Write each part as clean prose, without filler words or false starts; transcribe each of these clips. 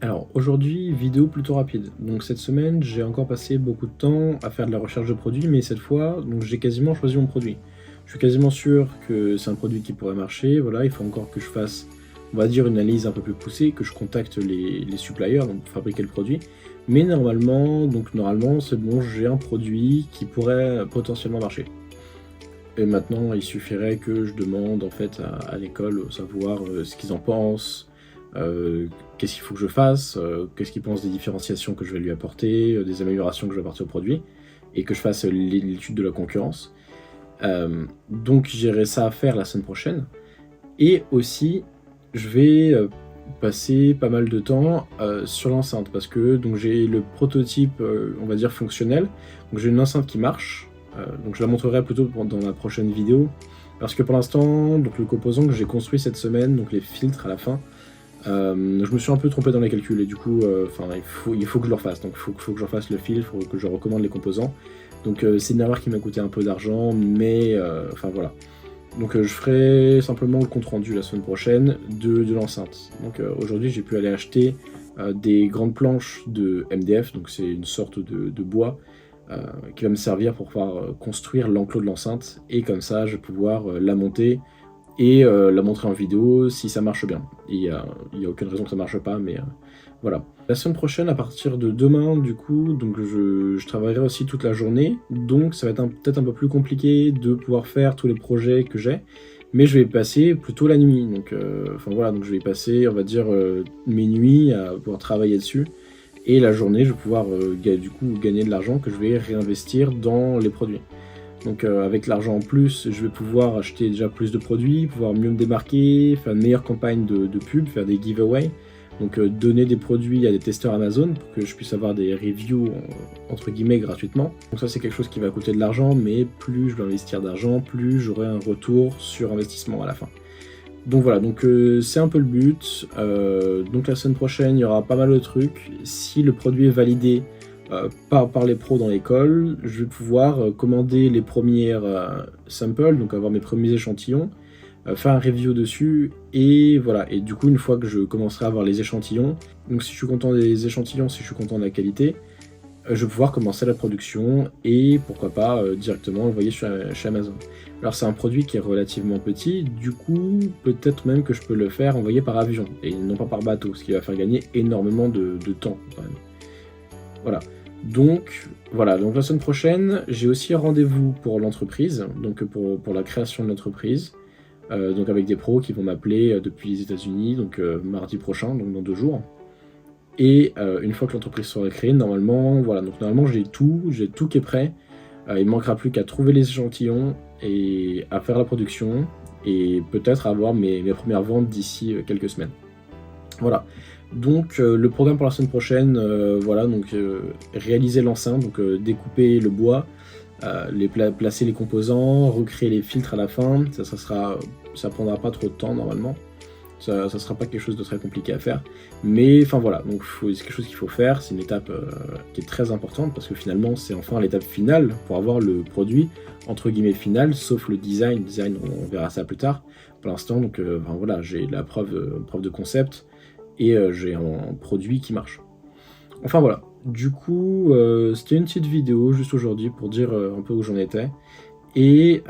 Alors aujourd'hui, vidéo plutôt rapide. Donc cette semaine, j'ai encore passé beaucoup de temps à faire de la recherche de produits, mais cette fois, donc j'ai quasiment choisi mon produit. Je suis quasiment sûr que c'est un produit qui pourrait marcher. Voilà, il faut encore que je fasse, on va dire, une analyse un peu plus poussée, que je contacte les suppliers donc pour fabriquer le produit. Mais normalement, c'est bon, j'ai un produit qui pourrait potentiellement marcher. Et maintenant, il suffirait que je demande en fait à l'école, savoir ce qu'ils en pensent, qu'est-ce qu'il faut que je fasse, qu'est-ce qu'ils pensent des différenciations que je vais lui apporter, des améliorations que je vais apporter au produit, et que je fasse l'étude de la concurrence. Donc j'aurai ça à faire la semaine prochaine. Et aussi, je vais passer pas mal de temps sur l'enceinte, parce que donc j'ai le prototype, on va dire, fonctionnel. Donc j'ai une enceinte qui marche, donc je la montrerai plutôt dans la prochaine vidéo, parce que pour l'instant, donc le composant que j'ai construit cette semaine, donc les filtres à la fin, je me suis un peu trompé dans les calculs et du coup, il faut que je le refasse. Donc il faut que je refasse le fil, il faut que je recommande les composants. Donc c'est une erreur qui m'a coûté un peu d'argent, mais voilà. Donc je ferai simplement le compte rendu la semaine prochaine de l'enceinte. Donc aujourd'hui j'ai pu aller acheter des grandes planches de MDF, donc c'est une sorte de bois qui va me servir pour pouvoir construire l'enclos de l'enceinte, et comme ça je vais pouvoir la monter et la montrer en vidéo si ça marche bien. Il y a aucune raison que ça marche pas, mais voilà. La semaine prochaine, à partir de demain, du coup, donc je travaillerai aussi toute la journée, donc ça va être peut-être un peu plus compliqué de pouvoir faire tous les projets que j'ai, mais je vais passer plutôt la nuit, donc donc je vais passer, on va dire, mes nuits à pouvoir travailler dessus, et la journée, je vais pouvoir du coup gagner de l'argent que je vais réinvestir dans les produits. Donc avec l'argent en plus, je vais pouvoir acheter déjà plus de produits, pouvoir mieux me démarquer, faire une meilleure campagne de pub, faire des giveaways, donc donner des produits à des testeurs Amazon pour que je puisse avoir des reviews entre guillemets gratuitement. Donc ça c'est quelque chose qui va coûter de l'argent, mais plus je vais investir d'argent, plus j'aurai un retour sur investissement à la fin. Donc voilà, donc c'est un peu le but. Donc la semaine prochaine, il y aura pas mal de trucs. Si le produit est validé par les pros dans l'école, je vais pouvoir commander les premières samples, donc avoir mes premiers échantillons, faire un review dessus, et voilà. Et du coup, une fois que je commencerai à avoir les échantillons, donc si je suis content des échantillons, si je suis content de la qualité, je vais pouvoir commencer la production et pourquoi pas directement envoyer chez Amazon. Alors c'est un produit qui est relativement petit, du coup peut-être même que je peux le faire envoyer par avion et non pas par bateau, ce qui va faire gagner énormément de temps quand même. Voilà. Donc la semaine prochaine, j'ai aussi rendez-vous pour l'entreprise, donc pour la création de l'entreprise, donc avec des pros qui vont m'appeler depuis les États-Unis, donc mardi prochain, donc dans 2 jours. Et une fois que l'entreprise sera créée, normalement j'ai tout qui est prêt. Il ne manquera plus qu'à trouver les échantillons et à faire la production, et peut-être avoir mes premières ventes d'ici quelques semaines. Voilà. Donc le programme pour la semaine prochaine, réaliser l'enceinte, donc découper le bois, placer les composants, recréer les filtres à la fin. Ça prendra pas trop de temps normalement. Ça sera pas quelque chose de très compliqué à faire, mais voilà, donc c'est quelque chose qu'il faut faire, c'est une étape qui est très importante, parce que finalement c'est enfin l'étape finale pour avoir le produit entre guillemets final, sauf le design, on verra ça plus tard. Pour l'instant, donc j'ai la preuve de concept, et j'ai un produit qui marche. Enfin voilà, du coup c'était une petite vidéo juste aujourd'hui pour dire un peu où j'en étais. Et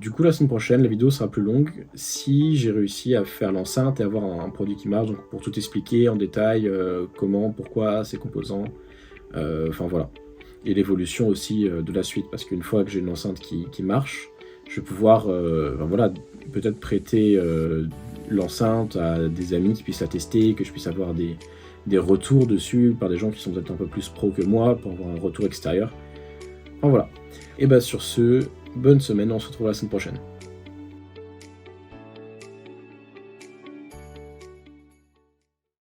du coup la semaine prochaine, la vidéo sera plus longue si j'ai réussi à faire l'enceinte et avoir un produit qui marche, donc pour tout expliquer en détail, comment, pourquoi, ses composants, voilà. Et l'évolution aussi de la suite, parce qu'une fois que j'ai une enceinte qui marche, je vais pouvoir peut-être prêter l'enceinte à des amis qui puissent la tester, que je puisse avoir des retours dessus par des gens qui sont peut-être un peu plus pros que moi, pour avoir un retour extérieur. Enfin voilà. Et sur ce, bonne semaine, on se retrouve la semaine prochaine.